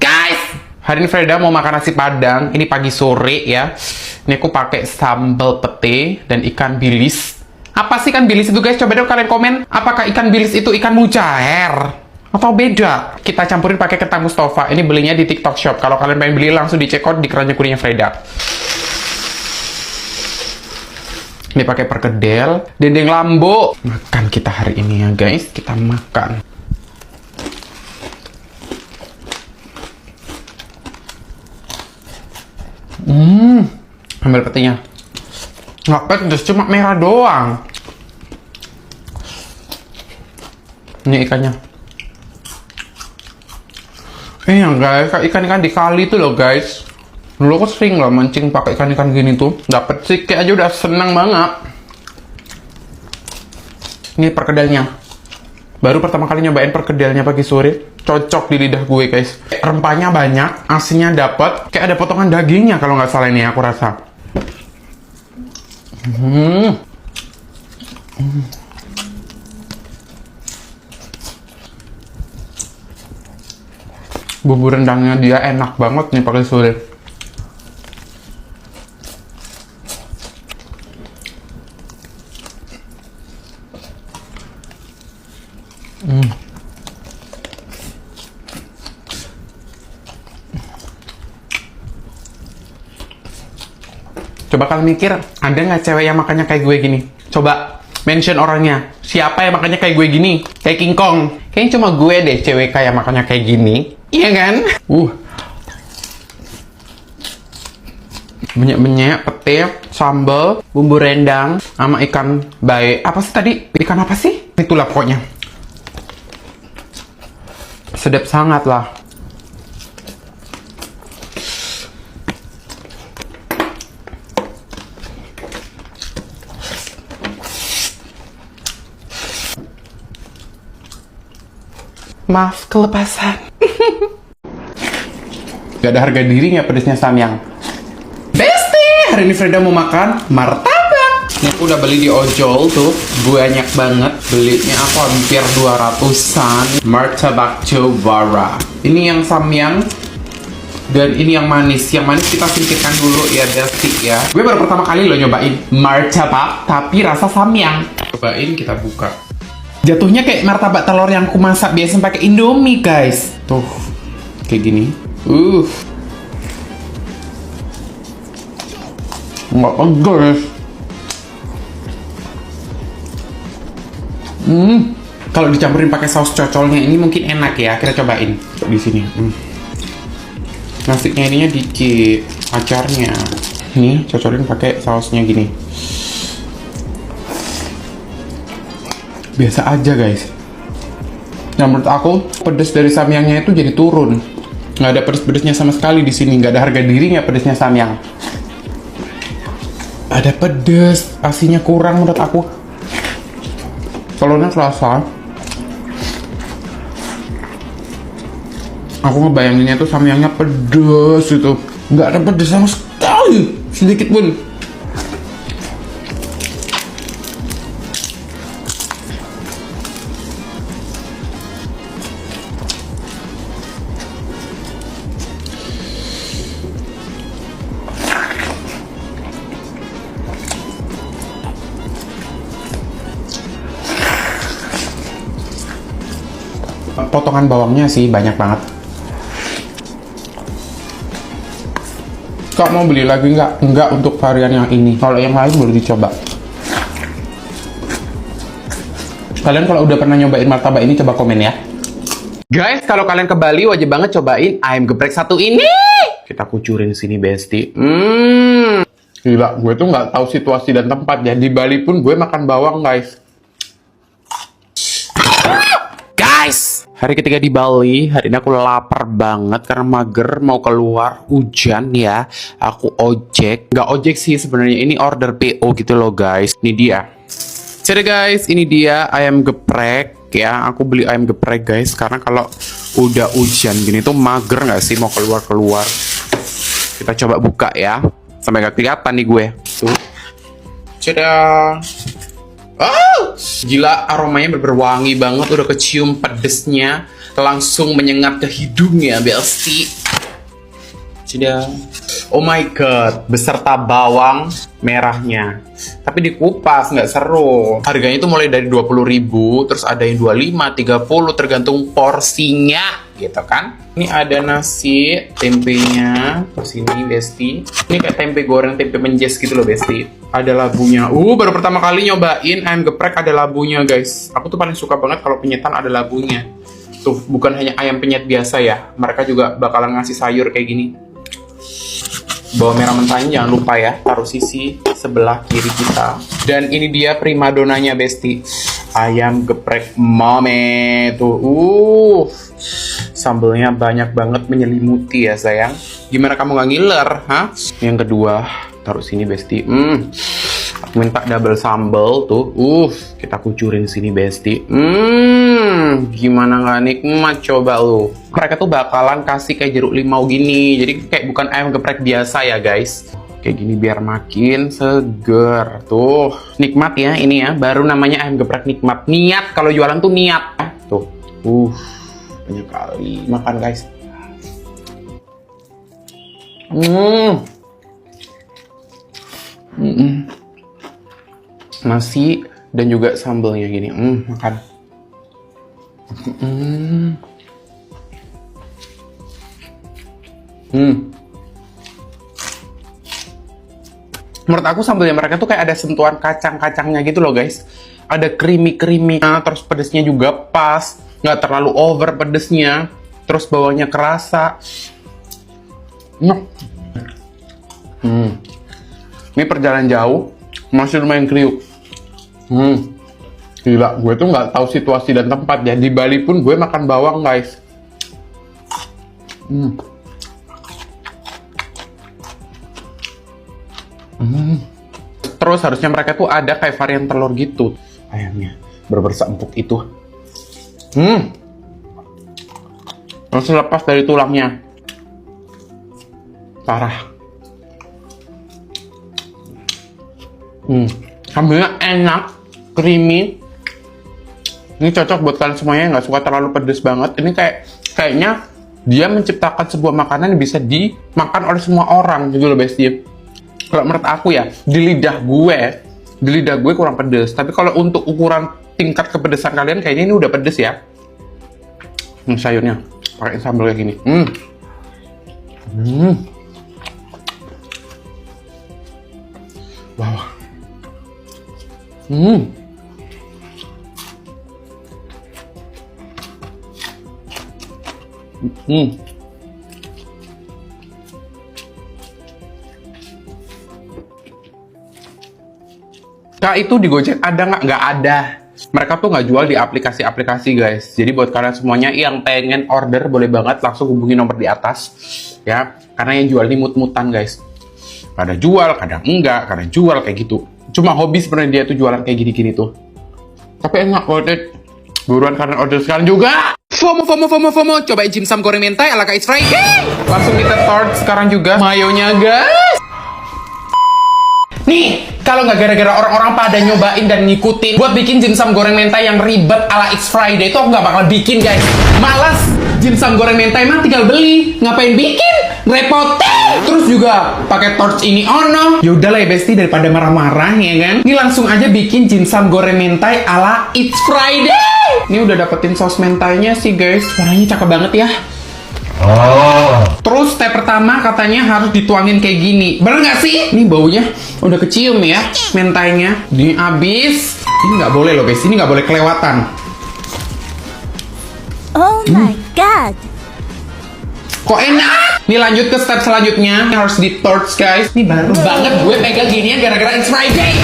Guys, hari ini Freda mau makan nasi padang. Ini pagi sore ya. Ini aku pakai sambal pete dan ikan bilis. Apa sih ikan bilis itu guys? Coba dong kalian komen. Apakah ikan bilis itu ikan mujair? Atau beda? Kita campurin pakai kentang Mustafa. Ini belinya di TikTok Shop. Kalau kalian pengen beli langsung dicek out di keranjang kuningnya Freda. Ini pakai perkedel, dendeng lambo. Makan kita hari ini ya guys. Kita makan. Ambil petinya. Nggak pedes, cuma merah doang. Ini ikannya. Yang guys, ikan-ikan di kali itu loh guys. Dulu aku sering loh mancing pakai ikan-ikan gini tuh. Dapet sikit aja udah senang banget. Ini perkedelnya. Baru pertama kali nyobain perkedelnya pagi sore. Cocok di lidah gue guys. Rempahnya banyak, asinnya dapet. Kayak ada potongan dagingnya kalau nggak salah ini aku rasa. Bumbu rendangnya dia enak banget nih pakai sore. Coba kalian mikir, ada nggak cewek yang makannya kayak gue gini? Coba mention orangnya. Siapa yang makannya kayak gue gini? Kayak King Kong. Kayaknya cuma gue deh cewek kayak makannya kayak gini. Iya kan? Banyak-banyak pete, sambal, bumbu rendang, sama ikan bae. Apa sih tadi? Ikan apa sih? Itulah pokoknya. Sedap sangat lah. Maaf kelepasan. Gak ada harga dirinya pedesnya samyang. Besti, hari ini Freda mau makan martabak. Ini aku udah beli di ojol tuh, banyak banget. Belinya aku hampir 200-an. Martabak Jawara. Ini yang samyang dan ini yang manis. Yang manis kita singkirkan dulu ya Besti ya. Gue baru pertama kali loh nyobain martabak tapi rasa samyang. Cobain, kita buka. Jatuhnya kayak martabak telur yang aku masak biasa pakai Indomie guys. Tuh, kayak gini. Nggak pedes. Kalau dicampurin pakai saus cocolnya ini mungkin enak ya. Kita cobain di sini. Nasinya ininya dikit, acarnya. Ini cocolin pakai sausnya gini. Biasa aja guys. Nah menurut aku pedes dari samyangnya itu jadi turun. Nggak ada pedes-pedesnya sama sekali di sini. Nggak ada harga dirinya pedesnya samyang. Ada pedes, asinnya kurang menurut aku. Telurnya terasa. Aku ngebayanginnya tuh samyangnya pedes itu. Nggak ada pedes sama sekali, sedikit pun. Potongan bawangnya sih banyak banget. Kak mau beli lagi nggak? Nggak untuk varian yang ini. Kalau yang lain boleh dicoba. Kalian kalau udah pernah nyobain martabak ini coba komen ya. Guys, kalau kalian ke Bali wajib banget cobain ayam geprek satu ini. Kita kucurin sini Besti. Gila, gue tuh nggak tahu situasi dan tempat ya. Di Bali pun gue makan bawang guys. Hari ketiga di Bali, hari ini aku lapar banget karena mager mau keluar, hujan ya. Aku ojek, nggak ojek sih sebenarnya, ini order PO gitu loh guys. Ini dia. Jadi guys, ini dia ayam geprek ya. Aku beli ayam geprek guys karena kalau udah hujan gini tuh mager nggak sih mau keluar-keluar. Kita coba buka ya, sampai nggak kelihatan nih gue. Tuh. Cadah. Oh, gila, aromanya bener-bener wangi banget. Udah kecium pedesnya, langsung menyengat ke hidungnya, Besti. Sudah. Oh my god, beserta bawang merahnya. Tapi dikupas, nggak seru. Harganya itu mulai dari 20.000, terus ada yang 25, 30, tergantung porsinya, gitu kan. Ini ada nasi, tempenya, terus ini Besti. Ini kayak tempe goreng, tempe menjes gitu loh, Besti. Ada labunya. Baru pertama kali nyobain ayam geprek ada labunya, guys. Aku tuh paling suka banget kalau penyetan ada labunya. Tuh, bukan hanya ayam penyet biasa ya. Mereka juga bakalan ngasih sayur kayak gini. Bawang merah mentahnya jangan lupa ya, taruh sisi sebelah kiri kita. Dan ini dia primadonanya, Besti. Ayam geprek mame tuh. Sambelnya banyak banget menyelimuti ya, sayang. Gimana kamu gak ngiler, ha? Yang kedua, taruh sini, Besti. Aku minta double sambal tuh. Kita kucurin sini, Besti. Gimana nggak nikmat coba lu. Mereka tuh bakalan kasih kayak jeruk limau gini. Jadi kayak bukan ayam geprek biasa ya, guys. Kayak gini biar makin seger. Tuh, nikmat ya ini ya. Baru namanya ayam geprek nikmat. Niat kalau jualan tuh niat. Tuh. Banyak kali makan, guys. Nasi dan juga sambelnya gini. Makan. Menurut aku sambelnya mereka tuh kayak ada sentuhan kacang-kacangnya gitu loh, guys. Ada creamy-creamy, terus pedesnya juga pas, nggak terlalu over pedesnya, terus bawangnya kerasa. Ini perjalanan jauh, masih lumayan kriuk. Gila, gue tuh nggak tahu situasi dan tempat ya. Di Bali pun gue makan bawang, guys. Terus harusnya mereka tuh ada kayak varian telur gitu. Ayamnya bener-bener empuk itu. Langsung lepas dari tulangnya. Parah. Sambelnya enak, creamy. Ini cocok buat kalian semuanya yang nggak suka terlalu pedes banget. Ini kayaknya dia menciptakan sebuah makanan yang bisa dimakan oleh semua orang gitu loh, Besti. Kalau menurut aku ya, di lidah gue kurang pedes. Tapi kalau untuk ukuran tingkat kepedesan kalian, kayaknya ini udah pedes ya. Sayurnya pakai sambal kayak gini. Wow. Kak, itu di Gojek ada nggak? Nggak ada. Mereka tuh nggak jual di aplikasi-aplikasi, guys. Jadi buat kalian semuanya yang pengen order, boleh banget langsung hubungi nomor di atas. Ya, karena yang jual ini mut-mutan, guys. Kadang jual, kadang enggak, kadang jual kayak gitu. Cuma hobi sebenarnya dia tuh jualan kayak gini-gini tuh. Tapi enak, order. Buruan kalian order sekarang juga. FOMO. Cobain dimsum goreng mentai ala Kak It's Friday. Langsung kita start sekarang juga mayonya, guys. Nih, kalau nggak gara-gara orang-orang pada nyobain dan ngikutin buat bikin dimsum goreng mentai yang ribet ala It's Friday, itu aku nggak bakal bikin, guys. Malas. Dimsum goreng mentai mah tinggal beli. Ngapain bikin? Repotin. Terus juga pakai torch ini ono. Ya udahlah ya, Besti, daripada marah-marah ya kan. Ini langsung aja bikin dimsum goreng mentai ala It's Friday. Ini udah dapetin saus mentainya sih, guys. Warnanya cakep banget ya. Terus step pertama katanya harus dituangin kayak gini. Bener nggak sih? Ini baunya udah kecium ya, mentainya. Ini abis. Ini nggak boleh loh, guys. Ini nggak boleh kelewatan. Oh my god. Kok enak? Nih lanjut ke step selanjutnya. Ini harus di torch, guys. Ini baru banget gue pegang ginian gara-gara It's Friday.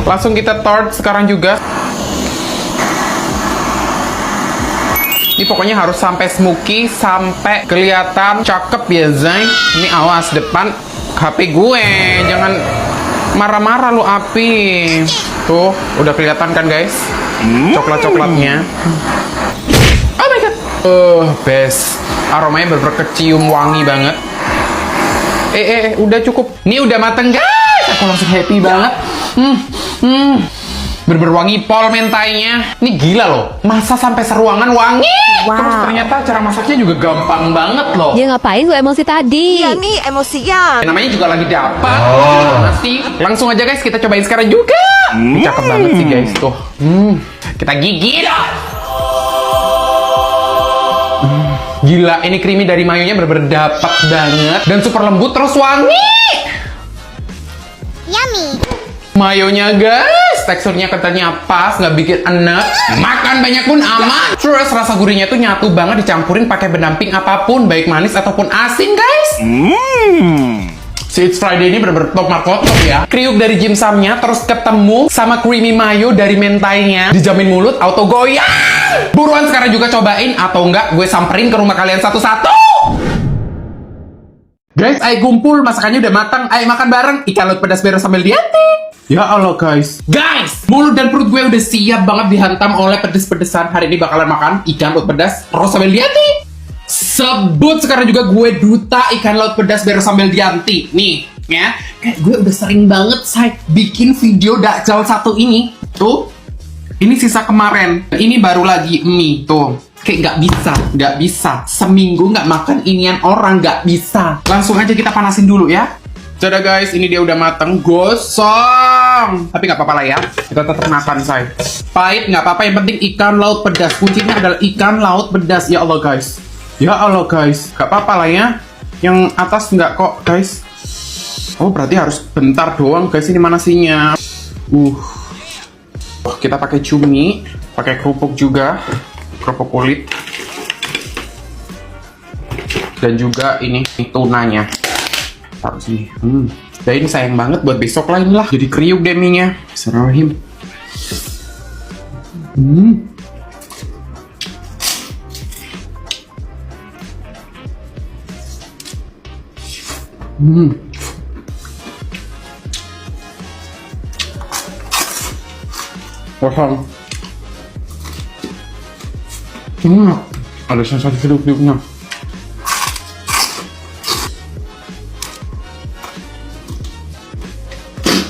Langsung kita torch sekarang juga. Ini pokoknya harus sampai smoky, sampai kelihatan cakep ya, Zay. Ini awas depan HP gue, jangan marah-marah lu api. Tuh, udah kelihatan kan, guys? Coklat-coklatnya. Oh my god. Best. Aromanya bener-bener kecium wangi banget. Udah cukup. Ini udah mateng, guys. Aku langsung happy banget. Bener-bener wangi pol mentainya. Ini gila loh, masa sampai seruangan wangi. Wow. Terus ternyata cara masaknya juga gampang banget loh. Ya ngapain gue emosi tadi? Iya nih emosian. Namanya juga lagi dapat. Gimana sih? Langsung aja guys, kita cobain sekarang juga. Ini cakep banget sih guys tuh. Kita gigit. Gila, ini creamy dari mayonya bener-bener dapat banget dan super lembut terus wangi. Yummy. Mayonya guys, teksturnya kentalnya pas, nggak bikin enak. Makan banyak pun aman. Terus rasa gurihnya tuh nyatu banget dicampurin pakai pendamping apapun, baik manis ataupun asin guys. Si It's Friday ini bener-bener top markot ya. Kriuk dari dimsumnya terus ketemu sama creamy mayo dari mentainya. Dijamin mulut auto goyang. Buruan sekarang juga cobain atau enggak gue samperin ke rumah kalian satu-satu. Guys, ayo kumpul, masakannya udah matang. Ayo makan bareng ikan laut pedas merah sambal dianti. Ya Allah guys. Guys, mulut dan perut gue udah siap banget dihantam oleh pedes-pedesan. Hari ini bakalan makan ikan laut pedas terus sambal dianti. Sebut sekarang juga gue duta ikan laut pedas biar sambal dianti. Nih, ya. Kayak gue udah sering banget say bikin video dakjal satu ini. Tuh. Ini sisa kemarin. Ini baru lagi mie tuh. Kayak nggak bisa. Seminggu nggak makan inian orang nggak bisa. Langsung aja kita panasin dulu ya. Dadah guys, ini dia udah mateng, gosong. Tapi nggak apa-apa lah ya. Kita tetap makan say. Pahit nggak apa-apa, yang penting ikan laut pedas. Kuncinya adalah ikan laut pedas. Ya Allah guys. Ya Allah guys, gak apa-apa lah ya. Yang atas nggak kok guys. Oh berarti harus bentar doang guys ini manasinya. Kita pakai cumi, pakai kerupuk juga, kerupuk kulit, dan juga ini tunanya. Taruh sini. Dan ini sayang banget buat besok lah inilah. Jadi kriuk deh mie-nya. Bismillahirrahmanirrahim. Kosong. Ada sensasi kriuk-kriuknya.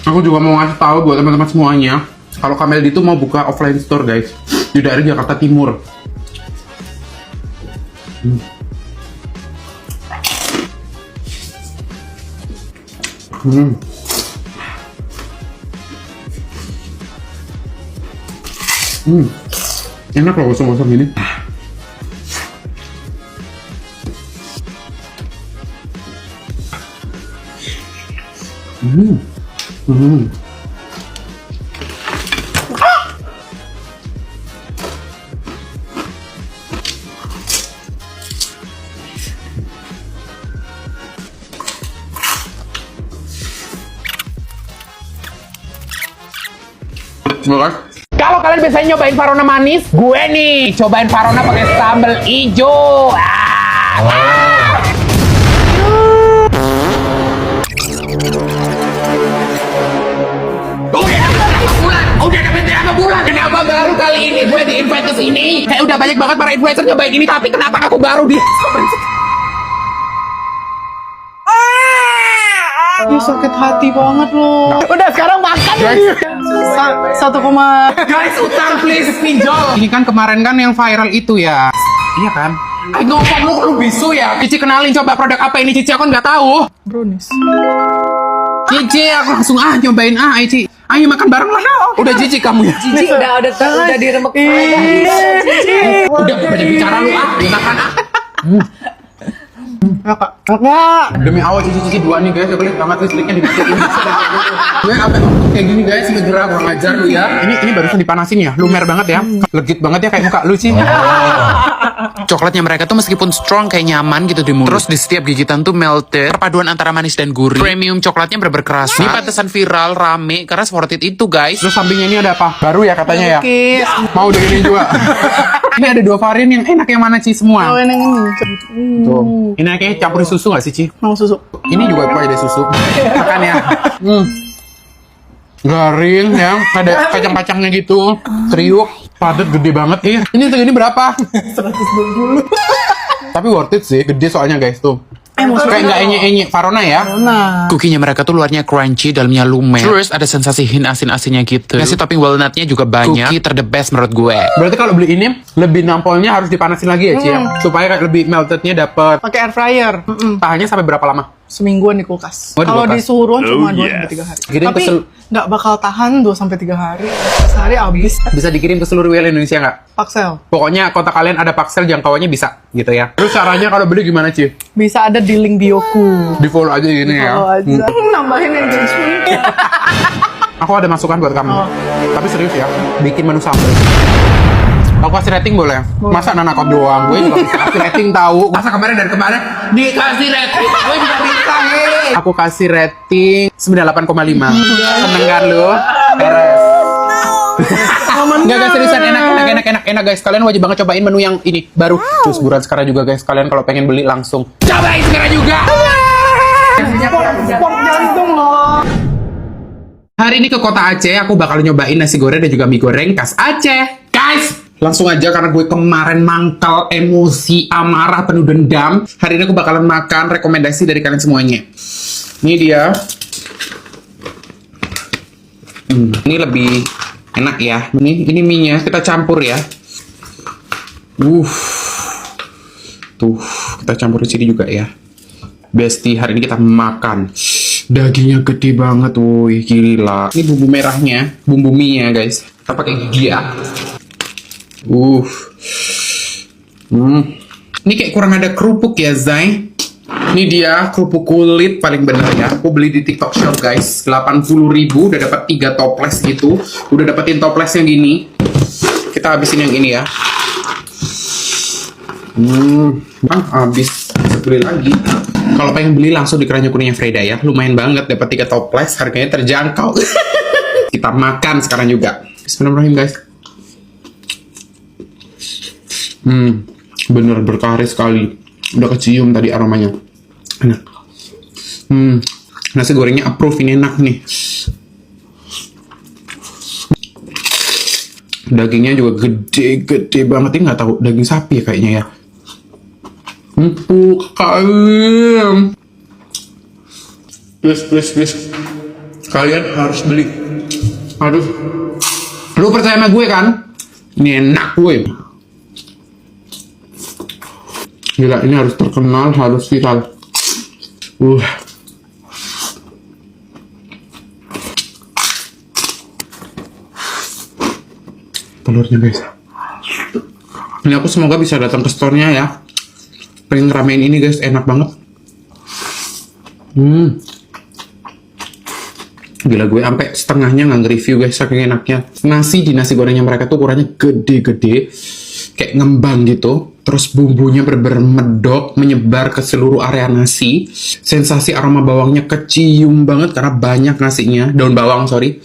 Aku juga mau ngasih tahu buat teman-teman semuanya, kalau Kamel itu mau buka offline store guys di daerah Jakarta Timur. Enak loh gosong-gosong gini. Kalau kalian biasanya nyobain Farona manis, gue nih cobain Farona pakai sambal hijau. Udah dapat berapa bulan? Kenapa baru kali ini gue di-invite ke sini? Kayak udah banyak banget para influencer nyobain ini, tapi kenapa aku baru di? Sakit hati banget loh. Udah sekarang makan Guys, 1, guys, utang please pinjol. Ini kan kemarin kan yang viral itu ya. Iya kan? Ngomong lu bisu ya. Cici kenalin coba produk apa ini Cici, aku nggak tahu. brownies. Cici aku langsung nyobain ayo Cici. Ayo makan bareng lah. Udah Cici kamu ya. Cici udah diremek. Udah banyak bicara lu makan Kakak. Demi Allah Cici dua nih guys, lihat banget listriknya di ini. Gue apa kayak gini guys, segera kurang ajar lu ya. Ini barusan dipanasin ya, lumer banget ya. Legit banget ya kayak muka lu sih. Coklatnya mereka tuh meskipun strong kayak nyaman gitu di mulut. Terus di setiap gigitan tuh melted. Perpaduan antara manis dan gurih. Premium coklatnya bener-bener kerasa. Ini pantesan viral, rame karena worth it itu guys. Terus sampingnya ini ada apa? Baru ya katanya ya. Mau udah ini juga. Ini ada 2 varian yang enak, yang mana Ci semua? Oh, yang ini. Tuh. Ini kayak campur susu gak sih Ci? Mau susu. Ini juga gue ada susu. Makan ya. Garing ya, ada kacang-kacangnya gitu. Kriuk, padat gede banget. Ini segini berapa? 120. Tapi worth it sih, gede soalnya guys tuh. Kayak nggak enye-enye Farona ya. Nah, Cookienya mereka tuh luarnya crunchy, dalamnya lumer. Terus ada sensasi hint asin-asinnya gitu. Ngasih topping walnutnya juga banyak. Cookie ter the best menurut gue. Berarti kalau beli ini lebih nampolnya harus dipanasin lagi ya Ci ya? Supaya kayak lebih meltednya dapet. pakai air fryer. Tahannya sampai berapa lama? Semingguan di kulkas. Oh, di Kalau kulkas. di suhu ruang cuma 2-3 hari. Kirim Tapi ke nggak bakal tahan 2-3 hari. Sehari habis. Bisa dikirim ke seluruh wilayah Indonesia nggak? Paksel. Pokoknya kota kalian ada Paksel, jangkauannya bisa gitu ya. Terus caranya kalau beli gimana Ci? Bisa ada di link bioku. Di follow aja gini ya. Kalau aja. Nambahin engagement. Aku ada masukan buat kamu. Oh. Tapi serius ya, bikin menu sambal. Aku kasih rating boleh? Masa nanakot doang? Gue juga bisa kasih rating tahu. Masa kemarin dan kemarin dikasih rating? Gue juga bisa. Aku kasih rating 98,5. Seneng kan lu? Beres. Enggak guys, seriusan enak guys. Kalian wajib banget cobain menu yang ini baru. Terus buruan sekarang juga guys. Kalian kalau pengen beli langsung cobain sekarang juga. Pop jantung loh. Hari ini ke kota Aceh, aku bakal nyobain nasi goreng dan juga mie goreng khas Aceh. Guys, langsung aja karena gue kemarin mangkal, emosi, amarah, penuh dendam. Hari ini aku bakalan makan rekomendasi dari kalian semuanya. Ini dia. Ini lebih enak ya. Ini mie-nya kita campur ya. Tuh, kita campur di sini juga ya. Besti, hari ini kita makan. Dagingnya gede banget, woi, gila. Ini bumbu merahnya, bumbu mie-nya, guys. Kita pakai gigi ya. Ini kayak kurang ada kerupuk ya, Zai. Ini dia kerupuk kulit paling bener ya. Aku beli di TikTok Shop, guys. 80.000 udah dapat 3 toples gitu. Udah dapetin toples yang gini. Kita habisin yang ini ya. Bang, habis beli lagi. Kalau pengen beli langsung di keranjang kuningnya Freda ya. Lumayan banget dapat 3 toples, harganya terjangkau. Kita makan sekarang juga. Bismillahirrahmanirrahim guys. Bener berkari sekali. Udah kecium tadi aromanya. Enak. Nasi gorengnya approve, ini enak nih. Dagingnya juga gede-gede banget. Ini nggak tahu daging sapi ya kayaknya ya. Empuk kalian. Please. Kalian harus beli. Aduh. Lu percaya sama gue kan? Ini enak gue. Gila, ini harus terkenal, harus viral. Telurnya guys. Ini aku semoga bisa datang ke store-nya ya. Pengen ngeramein ini guys, enak banget. Gila, gue sampai setengahnya nggak nge-review guys, saking enaknya. Nasi di nasi gorengnya mereka tuh ukurannya gede-gede, kayak ngembang gitu. Terus bumbunya bener-bener medok, menyebar ke seluruh area nasi. Sensasi aroma bawangnya kecium banget karena banyak nasinya, daun bawang sorry.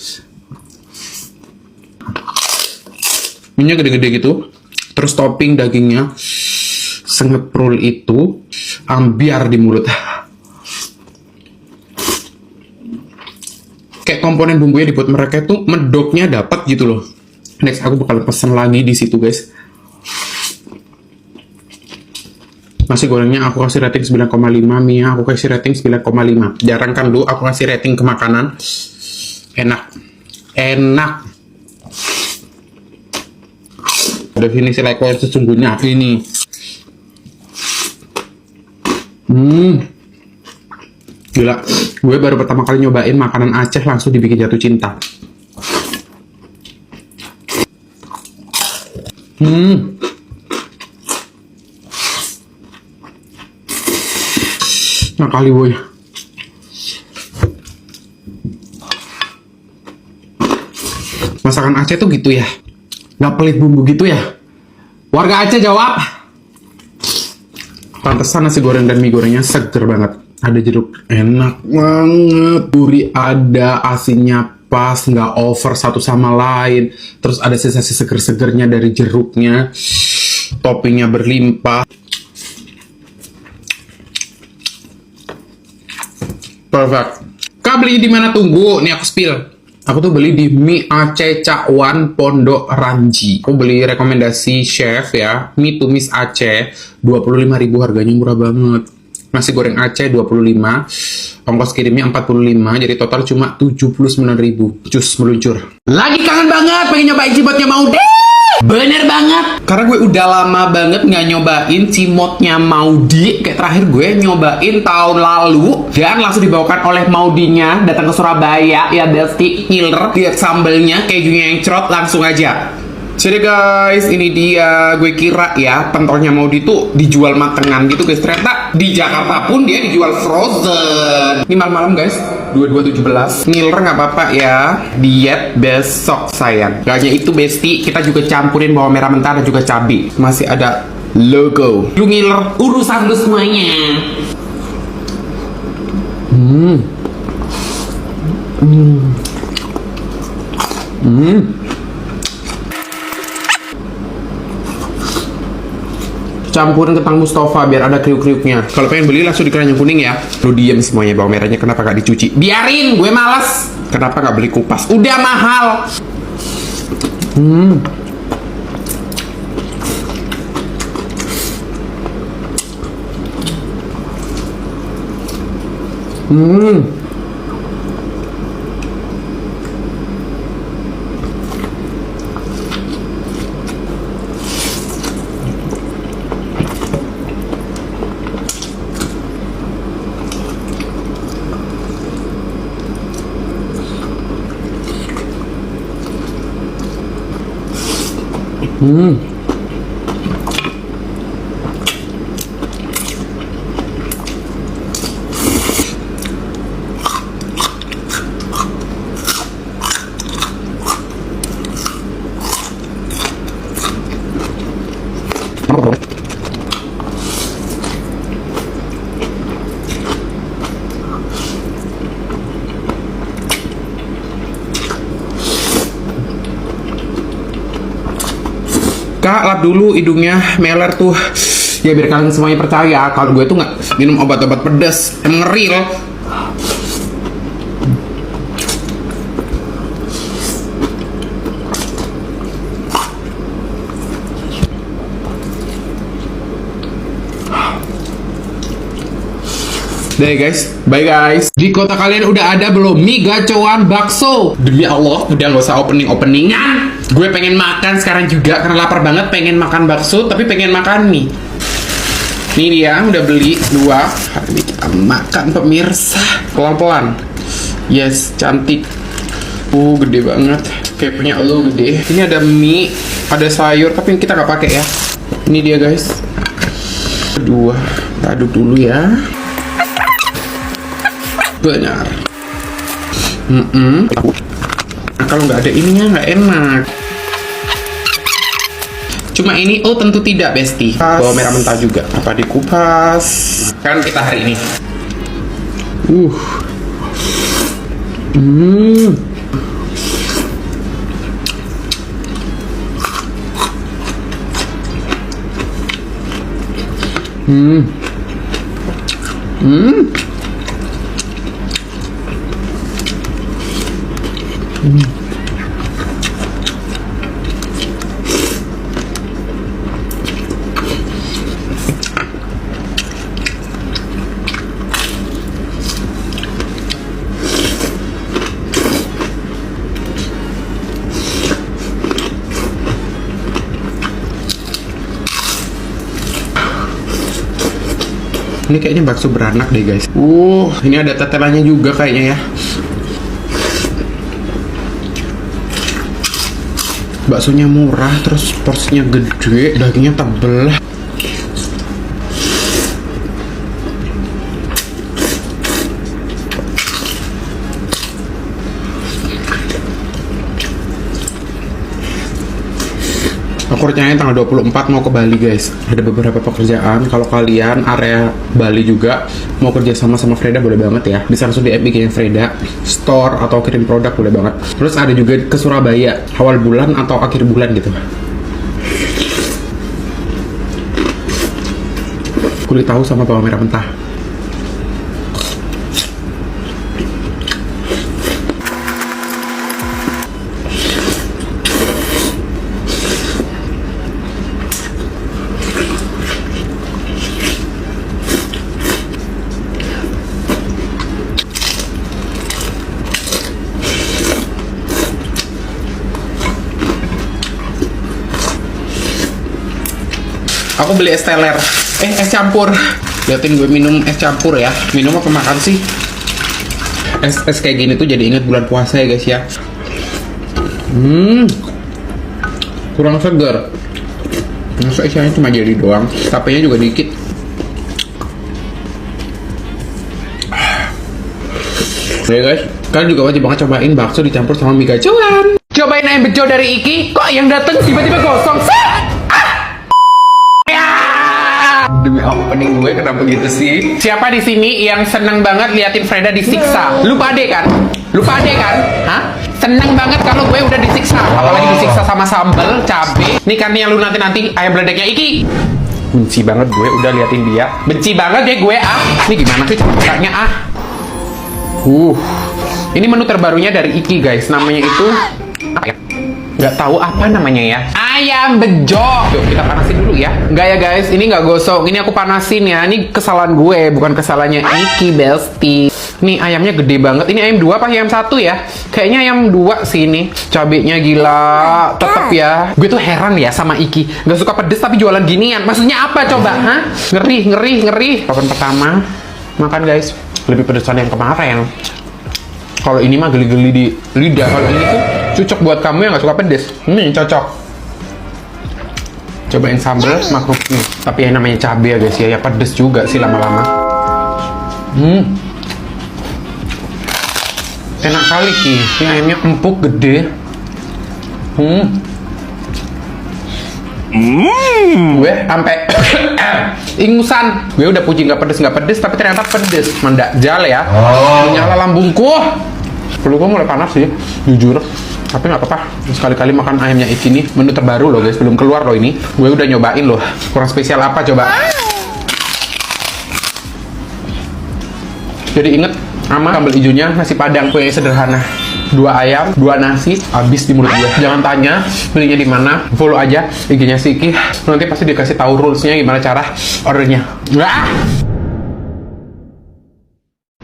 Minyak gede-gede gitu. Terus topping dagingnya sengeprul itu ambiar di mulut. Kayak komponen bumbunya dibuat mereka itu medoknya dapat gitu loh. Next aku bakal pesen lagi di situ guys. Nasi gorengnya aku kasih rating 9,5, mie aku kasih rating 9,5. Jarang kan lu aku kasih rating ke makanan. Enak. Definisi leko yang sesungguhnya ini. Gila, gue baru pertama kali nyobain makanan Aceh langsung dibikin jatuh cinta. Nah kali boy. Masakan Aceh tuh gitu ya, nggak pelit bumbu gitu ya. Warga Aceh jawab. Pantesan nasi goreng dan mie gorengnya seger banget. Ada jeruk, enak banget. Gurih ada, asinnya pas, nggak over satu sama lain. Terus ada sensasi seger-segernya dari jeruknya. Toppingnya berlimpah. Perfect. Kak beli di mana? Tunggu, nih aku spill. Aku tuh beli di Mie Aceh Cakwan Pondok Ranji. Aku beli rekomendasi chef ya, mie tumis Aceh, 25.000 harganya murah banget. Nasi goreng Aceh 25, ongkos kirimnya 45, jadi total cuma 79.000. Cus meluncur. Lagi kangen banget pengen nyobain cimotnya Maudy. Bener banget. Karena gue udah lama banget nggak nyobain cimotnya Maudy. Kayak terakhir gue nyobain tahun lalu dan langsung dibawakan oleh Maudinya datang ke Surabaya ya Besti. Ngiler, lihat sambelnya, kejunya yang cerot, langsung aja. Jadi guys, ini dia. Gue kira ya pentolnya Maudy tuh dijual matengan gitu guys. Ternyata di Jakarta pun dia dijual frozen. Ini malam-malam guys, 22.17. Ngiler nggak apa-apa ya. Diet besok sayang. Gak hanya itu Besti, kita juga campurin bawang merah mentah dan juga cabai. Masih ada logo. Lu ngiler, urusan lu semuanya. Campurin kentang Mustafa biar ada kriuk-kriuknya. Kalau pengen beli langsung di keranjang kuning ya. Lu diem semuanya, bawang merahnya kenapa gak dicuci? Biarin, gue males. Kenapa gak beli kupas? Udah mahal. Kak, lap dulu hidungnya, meler tuh. Ya biar kalian semuanya percaya kalau gue tuh nggak minum obat-obat pedas, emang real. Deh guys, bye guys. Di kota kalian udah ada belum mie gacoan bakso? Demi Allah, udah nggak usah openingan. Gue pengen makan sekarang juga karena lapar banget. Pengen makan bakso, tapi pengen makan mie. Ini dia, udah beli 2. Hari ini kita makan pemirsa. Pelan-pelan. Yes, cantik. Gede banget. Kayak punya lo gede. Ini ada mie, ada sayur, tapi kita nggak pakai ya. Ini dia guys. Kedua, kita aduk dulu ya. Benar. Nah, kalau nggak ada ininya nggak enak. Cuma ini, oh tentu tidak Besti. Bawang merah mentah juga. Apa dikupas? Kan kita hari ini. Ini kayaknya bakso beranak deh guys. Ini ada tetelannya juga kayaknya ya. Baksonya murah, terus porsinya gede, dagingnya tebel. Aku rencananya tanggal 24 mau ke Bali guys. Ada beberapa pekerjaan. Kalau kalian area Bali juga mau kerja sama Freda boleh banget ya. Bisa langsung DM IG Freda store atau kirim produk boleh banget. Terus ada juga ke Surabaya awal bulan atau akhir bulan gitu. Kulit tahu sama bawang merah mentah. Aku beli es teler. Es campur. Liatin gue minum es campur ya. Minum apa makan sih? Es kayak gini tuh jadi inget bulan puasa ya guys ya. Kurang segar. Masa isinya cuma jadi doang. Tapenya juga dikit. Oke guys, kalian juga wajib banget cobain bakso dicampur sama mie gacoan. Cobain ayam bejo dari Iki. Kok yang dateng tiba-tiba gosong? Demi opening gue kenapa gitu sih? Siapa di sini yang seneng banget liatin Freda disiksa? Lu pade kan? Hah? Seneng banget kalau gue udah disiksa, apalagi disiksa sama sambal, cabe. Nih kan yang lu nanti ayam beledeknya Iki. Benci banget gue udah liatin dia. Benci banget ya gue Ini gimana sih cara bukanya Ini menu terbarunya dari Iki guys. Namanya itu apa ya? Nggak tahu apa namanya ya. Ayam bejo. Yuk kita panasin dulu ya. Nggak ya guys, ini nggak gosong. Ini aku panasin ya. Ini kesalahan gue, bukan kesalahannya Iki Besti. Nih ayamnya gede banget. Ini ayam 2 apa ayam 1 ya? Kayaknya ayam 2 sih ini. Cabenya gila. Tetep ya. Gue tuh heran ya sama Iki. Nggak suka pedes tapi jualan ginian. Maksudnya apa coba? Hah? Ngeri. Papan pertama. Makan guys. Lebih pedesan yang kemarin. Kalau ini mah geli-geli di lidah. Kalau ini tuh cocok buat kamu yang nggak suka pedes. Ini cocok. Cobain sambal makhluk nih. Tapi yang namanya cabai ya guys ya pedes juga sih lama-lama. Enak kali Ki. Ini ayamnya empuk gede. Gue sampai ingusan. Gue udah puji nggak pedes tapi ternyata pedes. Mendak jal ya. Menyala lambungku. Perlu gue mulai panas sih, jujur. Tapi nggak apa-apa. Sekali-kali makan ayamnya Iki nih. Menu terbaru loh guys, belum keluar loh ini. Gue udah nyobain loh. Kurang spesial apa coba? Jadi inget sama sambal hijaunya nasi padang kue sederhana. 2 ayam, 2 nasi, habis di mulut gue. Jangan tanya belinya di mana. Follow aja IG-nya si Iki. Nanti pasti dikasih tahu rules-nya gimana cara ordernya.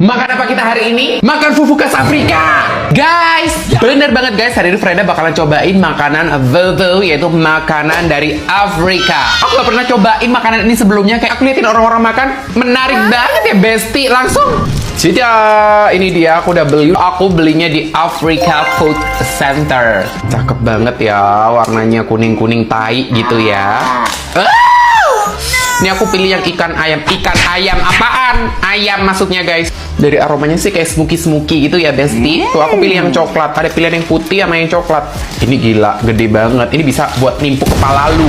Makan apa kita hari ini? Makan fufu khas Afrika, guys. Bener banget guys, hari ini Freda bakalan cobain makanan fufu, yaitu makanan dari Afrika. Aku gak pernah cobain makanan ini sebelumnya. Kayak aku liatin orang-orang makan, menarik banget ya Besti. Langsung ini dia, aku udah beli. Aku belinya di Africa Food Center. Cakep banget ya, warnanya kuning-kuning tai gitu ya. Ini aku pilih yang ikan ayam apaan? Ayam maksudnya guys. Dari aromanya sih kayak smoky gitu ya Besti. Tuh aku pilih yang coklat. Ada pilihan yang putih sama yang coklat. Ini gila, gede banget. Ini bisa buat nimpuk kepala lu.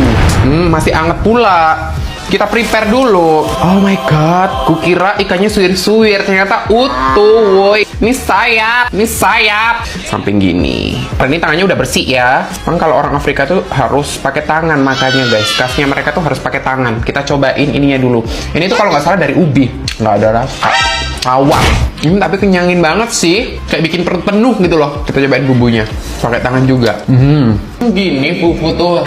Masih anget pula. Kita prepare dulu. Oh my god, kukira ikannya suwir-suwir, ternyata utuh, woi. Ini sayap. Samping gini. Ini tangannya udah bersih ya. Kan kalau orang Afrika tuh harus pakai tangan makanya guys. Khasnya mereka tuh harus pakai tangan. Kita cobain ininya dulu. Ini tuh kalau nggak salah dari ubi. Nggak ada rasa. Awal. Ini tapi kenyangin banget sih. Kayak bikin perut penuh gitu loh. Kita cobain bumbunya. Pakai tangan juga. Gini fufu tuh.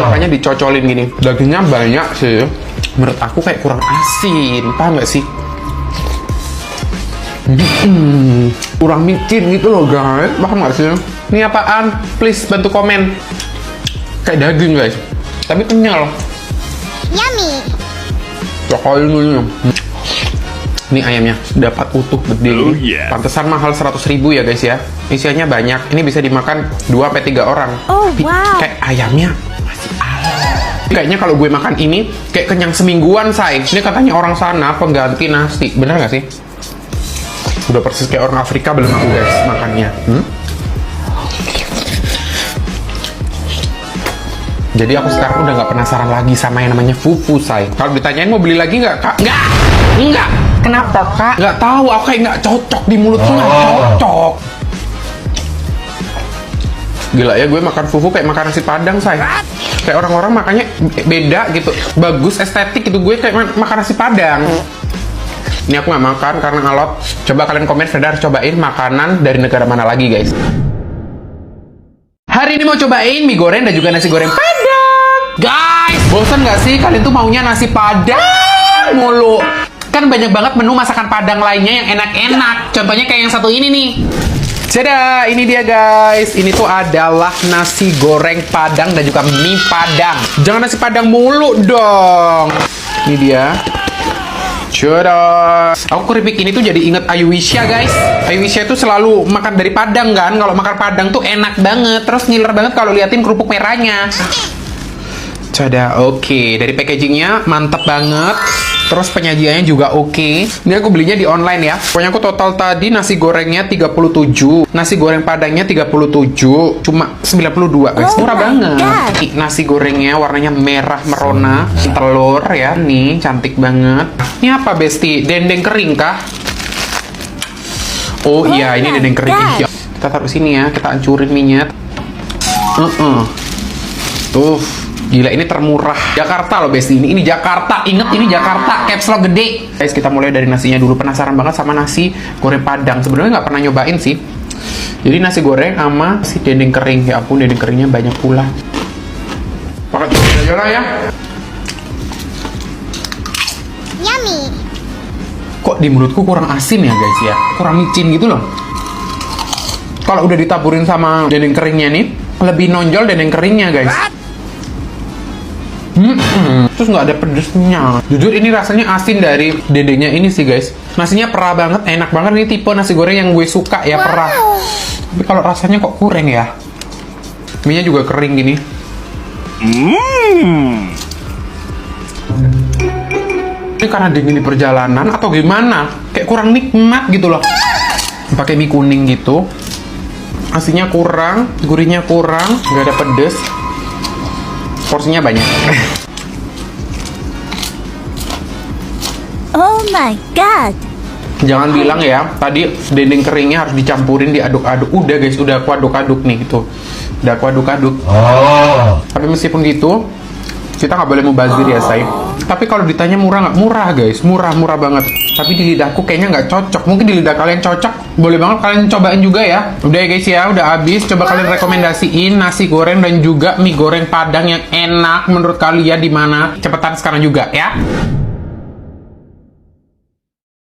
Makanya dicocolin gini. Dagingnya banyak sih. Menurut aku kayak kurang asin. Paham nggak sih? Kurang micin gitu loh guys. Paham nggak sih? Ini apaan? Please bantu komen. Kayak daging guys. Tapi kenyal. Yummy. Cokolin dulu. Ini ayamnya dapat utuh gede. Pantesan mahal 100.000 ya guys ya. Isiannya banyak. Ini bisa dimakan 2-3 orang. Oh Tapi wow. kayak ayamnya masih halus. Kayaknya kalau gue makan ini kayak kenyang semingguan say. Ini katanya orang sana pengganti nasi. Bener nggak sih? Udah persis kayak orang Afrika belum aku guys makannya. Jadi aku sekarang udah nggak penasaran lagi sama yang namanya fufu say. Kalau ditanyain mau beli lagi nggak kak? Nggak. Kenapa kak? Nggak tahu. Aku kayak nggak cocok di mulut tuh nggak cocok. Gila ya, gue makan fufu kayak makan nasi padang say. Kayak orang-orang makannya beda gitu. Bagus estetik gitu, gue kayak makan nasi padang. Ini aku nggak makan karena alot. Coba kalian komen Freda harus cobain makanan dari negara mana lagi guys. Hari ini mau cobain mie goreng dan juga nasi goreng padang. Guys, bosan nggak sih kalian tuh maunya nasi padang mulu? Kan banyak banget menu masakan padang lainnya yang enak-enak. Contohnya kayak yang satu ini nih. Tada, ini dia guys. Ini tuh adalah nasi goreng Padang dan juga mie Padang. Jangan nasi Padang mulu dong. Ini dia. Tada. Aku keripik ini tuh jadi inget Ayuwisya guys. Ayuwisya tuh selalu makan dari Padang kan. Kalau makan Padang tuh enak banget. Terus ngiler banget kalau liatin kerupuk merahnya. Tada, oke. Dari packagingnya mantap banget. Terus penyajiannya juga oke. Ini aku belinya di online ya. Pokoknya aku total tadi nasi gorengnya 37. Nasi goreng Padangnya 37. Cuma 92 guys. Murah banget. Nasi gorengnya warnanya merah merona. Telur ya. Nih, cantik banget. Ini apa Besti? Dendeng kering kah? Oh iya, ini dendeng kering. Ya. Kita taruh sini ya. Kita hancurin minyak. Tuh. Gila, ini termurah. Jakarta loh, Besti. Ini Jakarta. Ingat, ini Jakarta. Caps lock gede. Guys, kita mulai dari nasinya dulu. Penasaran banget sama nasi goreng Padang. Sebenarnya nggak pernah nyobain sih. Jadi nasi goreng sama si dendeng kering. Ya ampun, dendeng keringnya banyak pula. Pakai coba aja lah ya. Yummy. Kok di mulutku kurang asin ya, guys ya? Kurang micin gitu loh. Kalau udah ditaburin sama dendeng keringnya nih, lebih nonjol dendeng keringnya, guys. Terus nggak ada pedesnya. Jujur ini rasanya asin dari dendengnya ini sih guys. Nasinya perah banget, enak banget. Ini tipe nasi goreng yang gue suka ya, perah. Tapi kalau rasanya kok kurang ya. Mie-nya juga kering gini. Ini karena dingin di perjalanan atau gimana? Kayak kurang nikmat gitu loh. Pakai mie kuning gitu. Asinnya kurang, gurihnya kurang, nggak ada pedes. Porsinya banyak. Oh my god. Jangan bilang ya, tadi dendeng keringnya harus dicampurin, diaduk-aduk. Udah guys, udah aku aduk-aduk nih gitu. Udah aku aduk-aduk. Tapi meskipun gitu, kita nggak boleh mubazir ya say. Tapi kalau ditanya murah nggak? Murah guys, murah banget. Tapi di lidahku kayaknya nggak cocok. Mungkin di lidah kalian cocok. Boleh banget kalian cobain juga ya. Udah ya guys ya, udah habis. Coba kalian rekomendasiin nasi goreng dan juga mie goreng Padang yang enak menurut kalian di mana? Cepetan sekarang juga ya.